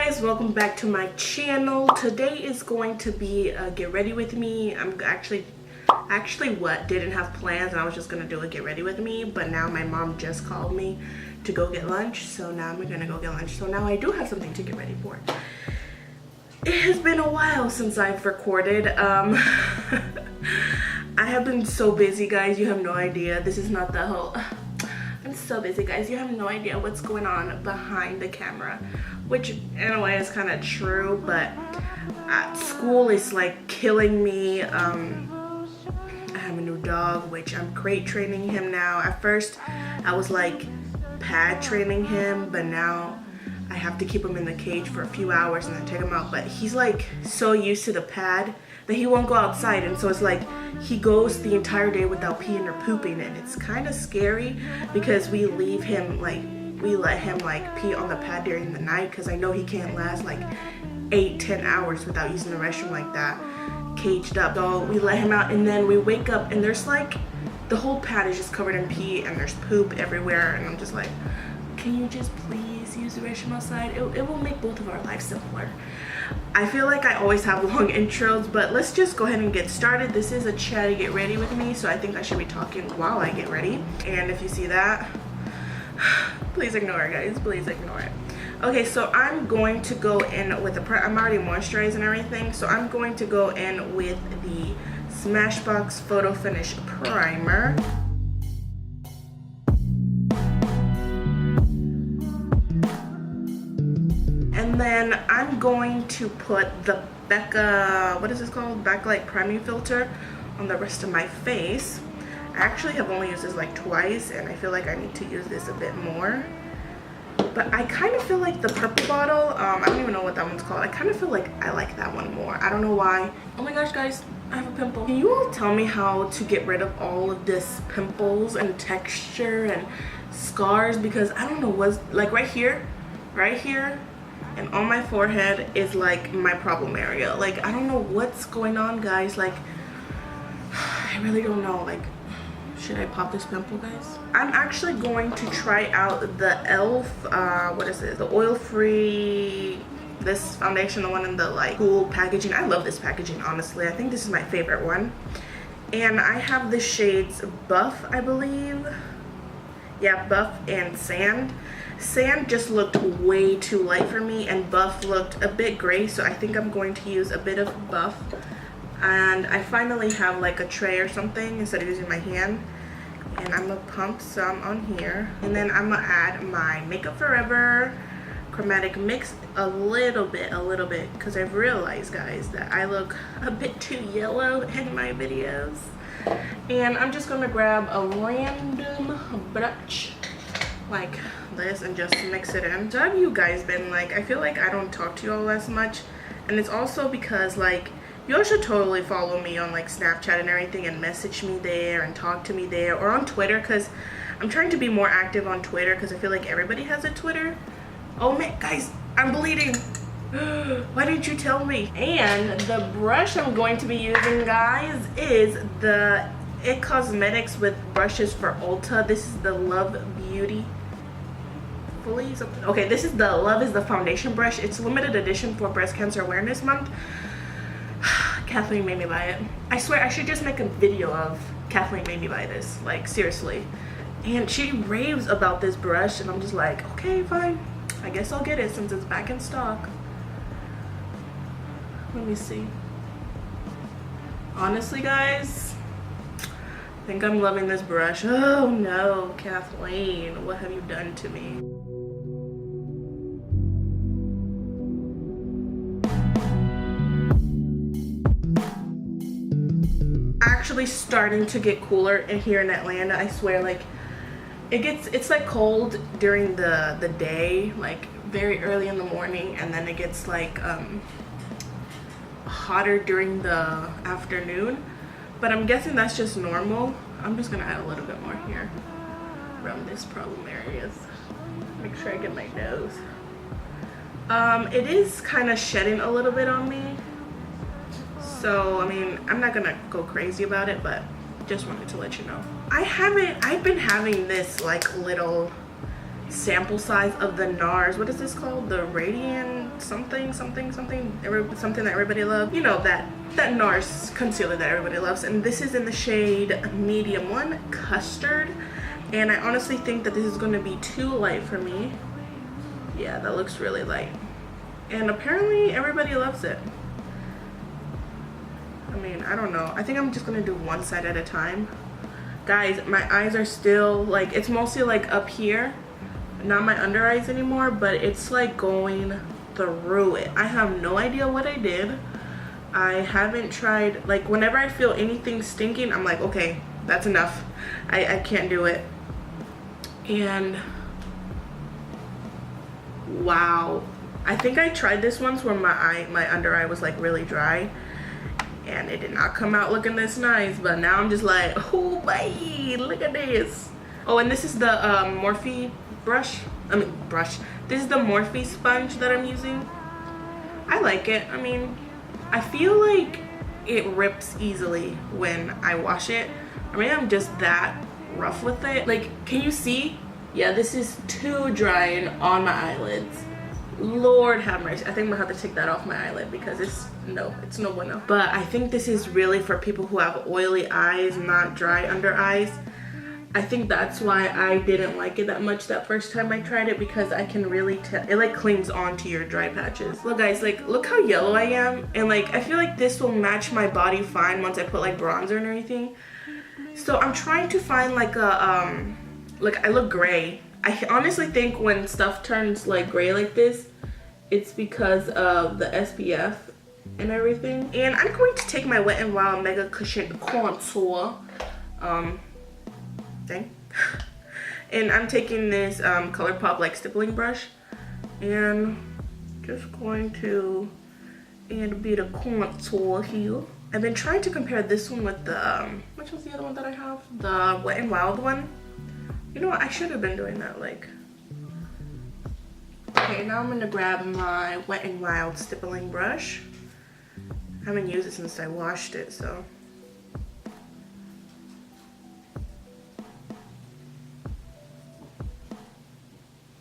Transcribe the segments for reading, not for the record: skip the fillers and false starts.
guys, welcome back to my channel. Today is going to be a get ready with me. I'm actually didn't have plans, and I was just gonna do a get ready with me, but now my mom just called me to go get lunch, so now I'm gonna go get lunch. So now I do have something to get ready for. It has been a while since I've recorded. I have been so busy, guys, you have no idea. This is not the whole I'm so busy, guys, you have no idea what's going on behind the camera, which in a way is kind of true, but school is like killing me. I have a new dog, which I'm crate training him now. At first I was like pad training him, but now I have to keep him in the cage for a few hours and then take him out. But he's like so used to the pad that he won't go outside, and so it's like he goes the entire day without peeing or pooping, and it's kind of scary because we let him like pee on the pad during the night, because I know he can't last like 8-10 hours without using the restroom like that, caged up. So we let him out, and then we wake up and there's like the whole pad is just covered in pee and there's poop everywhere, and I'm just like, can you just please use the restroom outside? It will make both of our lives simpler. I feel like I always have long intros, but let's just go ahead and get started. This is a chatty get ready with me, so I think I should be talking while I get ready. And if you see that, please ignore it, guys, please ignore it. Okay, so I'm going to go in with the I'm already moisturized and everything, so I'm going to go in with the Smashbox Photo Finish Primer. And then I'm going to put the Becca, what is this called? Backlight priming filter on the rest of my face. I actually have only used this like twice, and I feel like I need to use this a bit more. But I kind of feel like the purple bottle, I don't even know what that one's called. I kind of feel like I like that one more. I don't know why. Oh my gosh, guys, I have a pimple. Can you all tell me how to get rid of all of this pimples and texture and scars? Because I don't know what's, like right here, and on my forehead is like my problem area. Like, I don't know what's going on, guys. Like, I really don't know. Like, should I pop this pimple, guys? I'm actually going to try out the e.l.f. What is it? The oil-free, this foundation, the one in the like cool packaging. I love this packaging, honestly. I think this is my favorite one. And I have the shades Buff, I believe. Yeah, Buff and Sand. Sand just looked way too light for me, and Buff looked a bit gray, so I think I'm going to use a bit of Buff. And I finally have like a tray or something instead of using my hand, and I'm gonna pump some on here, and then I'm gonna add my Makeup Forever chromatic mix a little bit, because I've realized, guys, that I look a bit too yellow in my videos. And I'm just gonna grab a random brush like this and just mix it in. So have you guys been like, I feel like I don't talk to you all as much, and it's also because like you all should totally follow me on like Snapchat and everything, and message me there and talk to me there, or on Twitter, because I'm trying to be more active on Twitter, because I feel like everybody has a Twitter. Oh man, guys, I'm bleeding. Why didn't you tell me? And the brush I'm going to be using, guys, is the It Cosmetics with brushes for Ulta. This is the Love Beauty. Okay, this is the Love is the foundation brush. It's limited edition for Breast Cancer Awareness Month. Kathleen made me buy it. I swear I should just make a video of Kathleen made me buy this, like seriously. And she raves about this brush, and I'm just like, okay, fine, I guess I'll get it since it's back in stock. Let me see. Honestly, guys, I think I'm loving this brush. Oh no, Kathleen, what have you done to me? Actually starting to get cooler in here in Atlanta. I swear, like it's like cold during the day, like very early in the morning, and then it gets like hotter during the afternoon, but I'm guessing that's just normal. I'm just gonna add a little bit more here around this problem areas. Make sure I get my nose. It is kind of shedding a little bit on me, so I mean, I'm not gonna go crazy about it, but just wanted to let you know. I've been having this like little sample size of the Nars. What is this called? The Radiant something that everybody loves. You know, that Nars concealer that everybody loves. And this is in the shade medium 1, Custard. And I honestly think that this is going to be too light for me. Yeah, that looks really light. And apparently everybody loves it. I mean, I don't know. I think I'm just going to do one side at a time. Guys, my eyes are still like, it's mostly like up here. Not my under eyes anymore, but it's like going through it. I have no idea what I did. I haven't tried, like whenever I feel anything stinking, I'm like, okay, that's enough. I can't do it. And wow. I think I tried this once where my under eye was like really dry. And it did not come out looking this nice, but now I'm just like, oh baby, look at this. Oh, and this is the Morphe brush. This is the Morphe sponge that I'm using. I like it. I mean, I feel like it rips easily when I wash it. I mean, I'm just that rough with it. Like, can you see? Yeah, this is too dry and on my eyelids. Lord have mercy. I think I'm gonna have to take that off my eyelid because it's no bueno. But I think this is really for people who have oily eyes, not dry under eyes. I think that's why I didn't like it that much that first time I tried it, because I can really tell it like clings onto your dry patches. Look guys, like look how yellow I am, and like I feel like this will match my body fine once I put like bronzer and everything. So I'm trying to find like a like I look gray. I honestly think when stuff turns like gray like this, it's because of the SPF and everything. And I'm going to take my Wet n Wild Mega Cushion Contour. And I'm taking this ColourPop like stippling brush and just going to add a bit of contour here. I've been trying to compare this one with the which was the other one that I have? The Wet n Wild one. You know what? I should have been doing that. Like, okay, now I'm gonna grab my Wet n Wild stippling brush. I haven't used it since I washed it, so.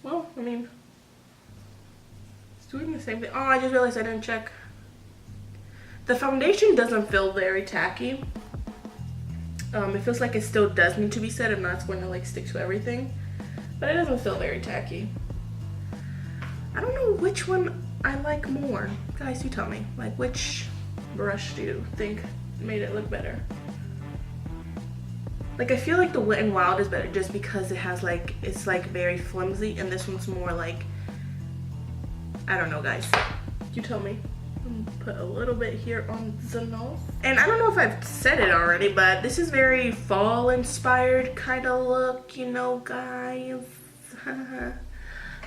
Well, I mean, it's doing the same thing. Oh, I just realized I didn't check. The foundation doesn't feel very tacky. It feels like it still does need to be set, if not it's going to like stick to everything. But it doesn't feel very tacky. I don't know which one I like more. Guys, you tell me. Like, which brush do you think made it look better? Like, I feel like the Wet n Wild is better just because it has like, it's like very flimsy, and this one's more like, I don't know guys. You tell me. I'm gonna put a little bit here on the nose. And I don't know if I've said it already, but this is very fall inspired kind of look, you know guys.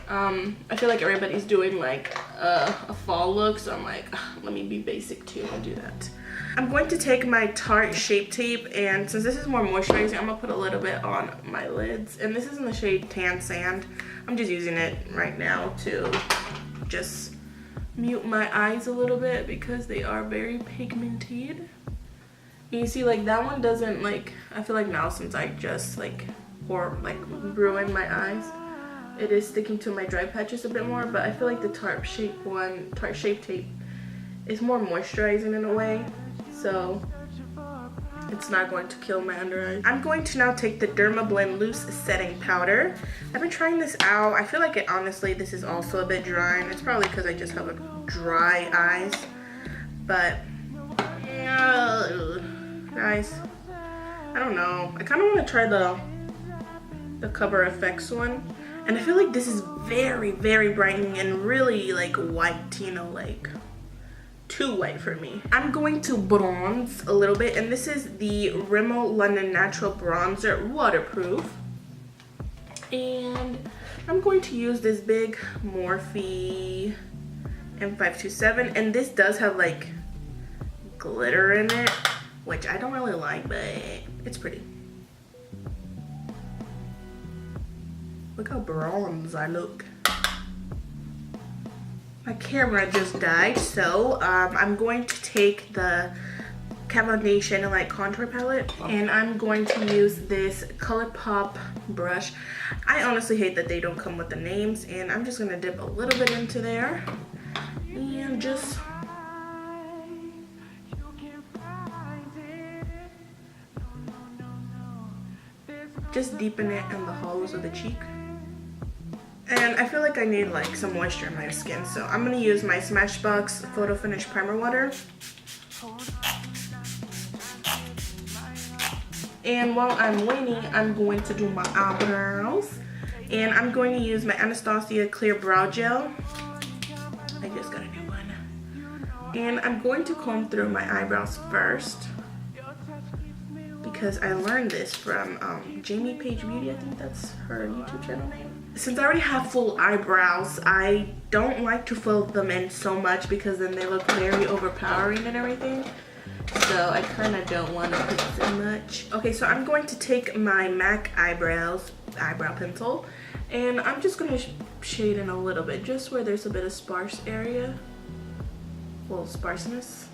I feel like everybody's doing like a fall look, so I'm like, let me be basic too and do that. I'm going to take my Tarte Shape Tape, and since this is more moisturizing, I'm gonna put a little bit on my lids. And this is in the shade Tan Sand. I'm just using it right now to just mute my eyes a little bit because they are very pigmented. You see, like that one doesn't like, I feel like now since I just like ruined my eyes, it is sticking to my dry patches a bit more, but I feel like the Tarte Shape Tape is more moisturizing in a way, so it's not going to kill my under eyes. I'm going to now take the Dermablend Loose Setting Powder. I've been trying this out. I feel like it, honestly, this is also a bit dry, and it's probably because I just have dry eyes, but guys, I don't know. I kind of want to try the Cover FX one. And I feel like this is very, very brightening and really like white, you know, like too white for me. I'm going to bronze a little bit, and this is the Rimmel London Natural Bronzer Waterproof. And I'm going to use this big Morphe M527, and this does have like glitter in it, which I don't really like, but it's pretty. Look how bronze I look. My camera just died, so I'm going to take the foundation and like contour palette, and I'm going to use this ColourPop brush. I honestly hate that they don't come with the names, and I'm just gonna dip a little bit into there and just deepen it in the hollows of the cheek. And I feel like I need like some moisture in my skin, so I'm gonna use my Smashbox Photo Finish Primer Water. And while I'm waiting, I'm going to do my eyebrows. And I'm going to use my Anastasia Clear Brow Gel. I just got a new one. And I'm going to comb through my eyebrows first, because I learned this from Jamie Page Beauty. I think that's her YouTube channel name. Since I already have full eyebrows, I don't like to fill them in so much because then they look very overpowering and everything. So I kind of don't want to put so much. Okay, so I'm going to take my MAC eyebrow pencil, and I'm just going to shade in a little bit, just where there's a bit of sparse area. Well, sparseness.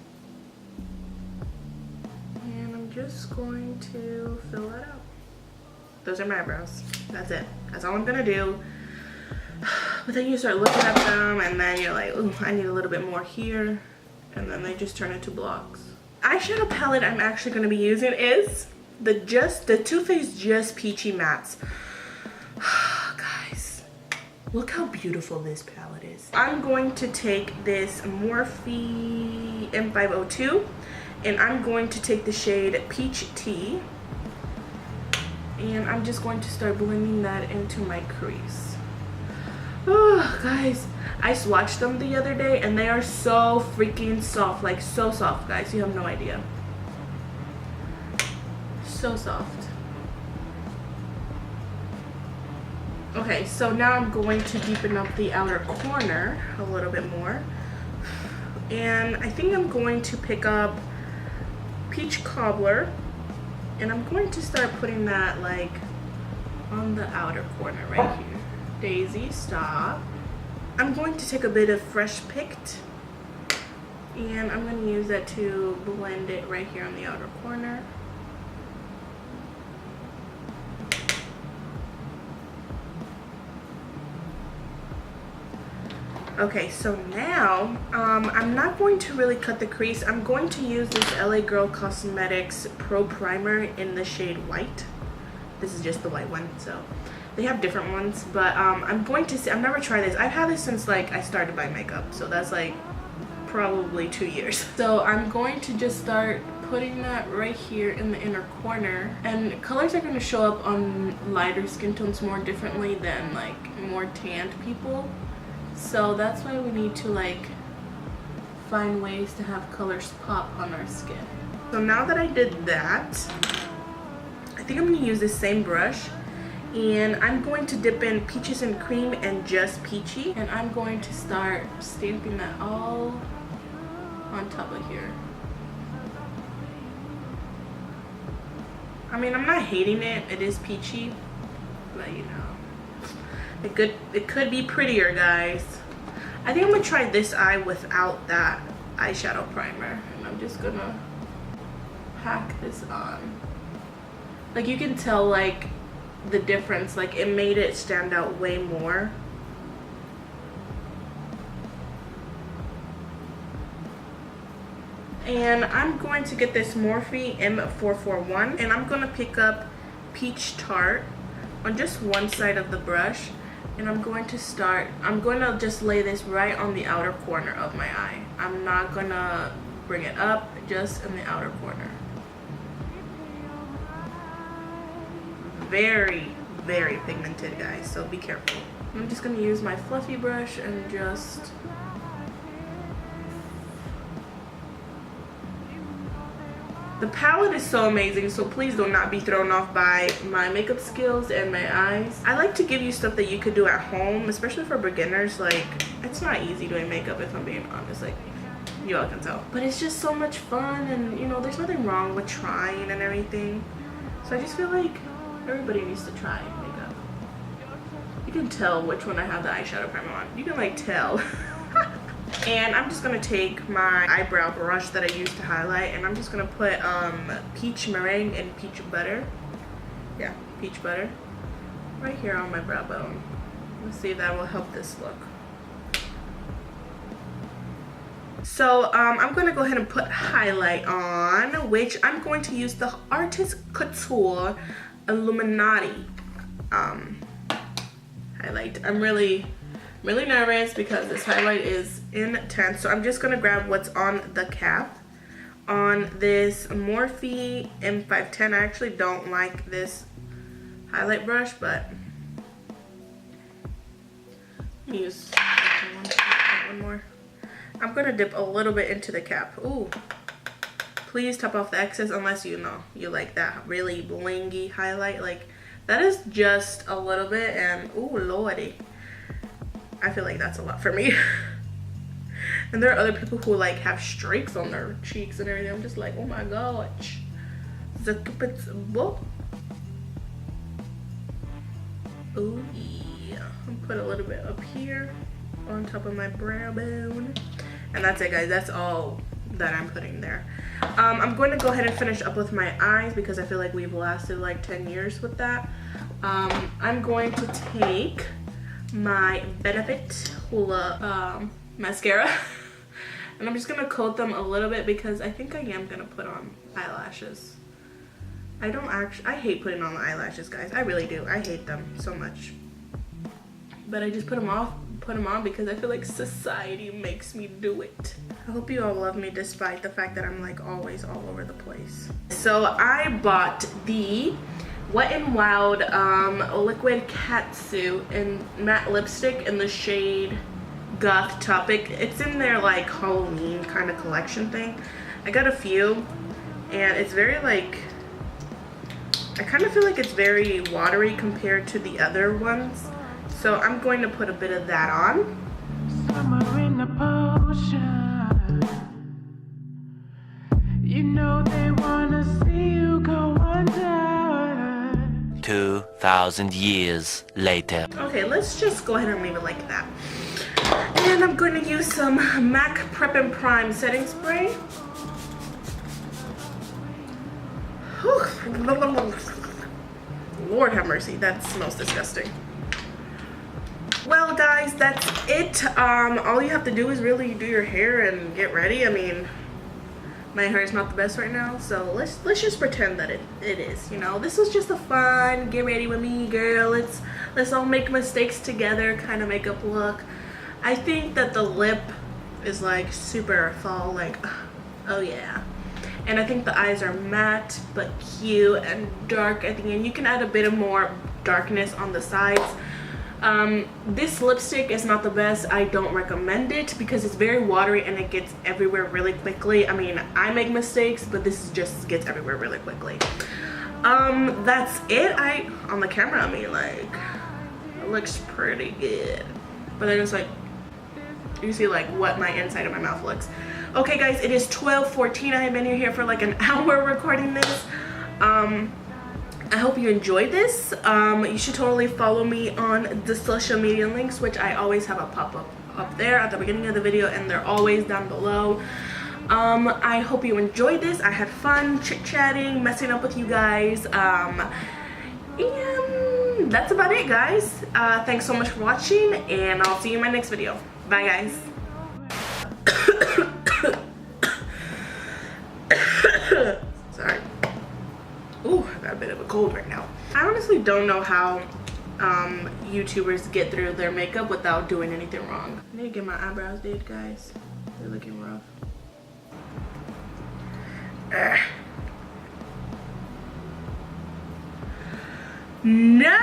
And I'm just going to fill that out. Those are my eyebrows. That's it. That's all I'm going to do. But then you start looking at them, and then you're like, ooh, I need a little bit more here. And then they just turn into blocks. Eyeshadow palette I'm actually going to be using is the Too Faced Just Peachy Mattes. Guys, look how beautiful this palette is. I'm going to take this Morphe M502, and I'm going to take the shade Peach Tea, and I'm just going to start blending that into my crease. Oh, guys, I swatched them the other day, and they are so freaking soft, like so soft, guys. You have no idea. So soft. Okay, so now I'm going to deepen up the outer corner a little bit more, and I think I'm going to pick up Peach Cobbler, and I'm going to start putting that like on the outer corner right here. Daisy, stop. I'm going to take a bit of Fresh Picked, and I'm going to use that to blend it right here on the outer corner. Okay, so now I'm not going to really cut the crease. I'm going to use this LA Girl Cosmetics Pro Primer in the shade White. This is just the white one, so they have different ones, but I'm going to see. I've never tried this. I've had this since like I started buying makeup, so that's like probably 2 years. So I'm going to just start putting that right here in the inner corner, and colors are going to show up on lighter skin tones more differently than like more tanned people. So that's why we need to like find ways to have colors pop on our skin. So now that I did that, I think I'm going to use this same brush, and I'm going to dip in Peaches and Cream and Just Peachy, and I'm going to start stamping that all on top of here. I mean, I'm not hating it. It is peachy, but you know, it could be prettier, guys. I think I'm gonna try this eye without that eyeshadow primer, and I'm just gonna pack this on. Like, you can tell like the difference, like it made it stand out way more. And I'm going to get this Morphe M441, and I'm gonna pick up Peach Tart on just one side of the brush, and I'm going to just lay this right on the outer corner of my eye. I'm not gonna bring it up, just in the outer corner. Very, very pigmented, guys, so be careful. I'm just gonna use my fluffy brush and just the palette is so amazing, so please do not be thrown off by my makeup skills and my eyes. I like to give you stuff that you could do at home, especially for beginners. Like, it's not easy doing makeup, if I'm being honest, like you all can tell. But it's just so much fun, and you know, there's nothing wrong with trying and everything. So I just feel like everybody needs to try makeup. You can tell which one I have the eyeshadow primer on. You can like tell. And I'm just gonna take my eyebrow brush that I used to highlight, and I'm just gonna put peach meringue and peach butter. Yeah, peach butter right here on my brow bone. Let's see if that will help this look. So I'm going to go ahead and put highlight on, which I'm going to use the Artist Couture Illuminati highlight. I'm really nervous because this highlight is intense. So I'm just going to grab what's on the cap on this Morphe M510. I actually don't like this highlight brush, but let me use one more. I'm gonna dip a little bit into the cap. Ooh, please top off the excess, unless you know you like that really blingy highlight. Like that is just a little bit, and ooh lordy, I feel like that's a lot for me. And there are other people who like have streaks on their cheeks and everything. I'm just like, oh my gosh. Ooh yeah, I'll put a little bit up here on top of my brow bone. And that's it, guys. That's all that I'm putting there. I'm going to go ahead and finish up with my eyes because I feel like we've lasted like 10 years with that. I'm going to take my Benefit mascara and I'm just going to coat them a little bit because I think I am going to put on eyelashes. I hate putting on the eyelashes, guys. I really do. I hate them so much. But I just put them on because I feel like society makes me do it. I hope you all love me despite the fact that I'm like always all over the place. So I bought the Wet n Wild liquid catsuit and matte lipstick in the shade Goth Topic. It's in their like Halloween kind of collection thing. I got a few and it's very like, I kind of feel like it's very watery compared to the other ones. So I'm going to put a bit of that on. Somewhere in the potion, you know they wanna see you go under. 2,000 years later. Okay, let's just go ahead and leave it like that. And I'm going to use some MAC Prep and Prime setting spray. Lord have mercy, that smells disgusting. Well guys, that's it. All you have to do is really do your hair and get ready. I mean, my hair is not the best right now, so let's just pretend that it is, you know. This was just a fun get ready with me girl. Let's all make mistakes together kind of makeup look. I think that the lip is like super fall, like oh yeah. And I think the eyes are matte but cute and dark at the end. You can add a bit of more darkness on the sides. This lipstick is not the best. I don't recommend it because it's very watery and it gets everywhere really quickly. I mean, I make mistakes, but this just gets everywhere really quickly. That's it. On the camera, I mean, like, it looks pretty good. But then it's like, you see like what my inside of my mouth looks. Okay guys, it is 12:14. I have been here for like an hour recording this. I hope you enjoyed this. You should totally follow me on the social media links, which I always have a pop-up up there at the beginning of the video, and they're always down below. I hope you enjoyed this. I had fun chit-chatting, messing up with you guys. And that's about it, guys. Thanks so much for watching, and I'll see you in my next video. Bye, guys. Sorry. Ooh, I got a bit of a cold right now. I honestly don't know how YouTubers get through their makeup without doing anything wrong. I need to get my eyebrows did, guys. They're looking rough. No!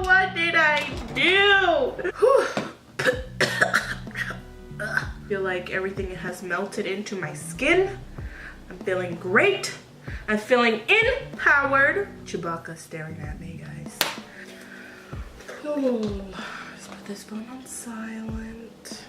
What did I do? I feel like everything has melted into my skin. I'm feeling great. I'm feeling empowered. Chewbacca staring at me, guys. Oh, let's put this phone on silent.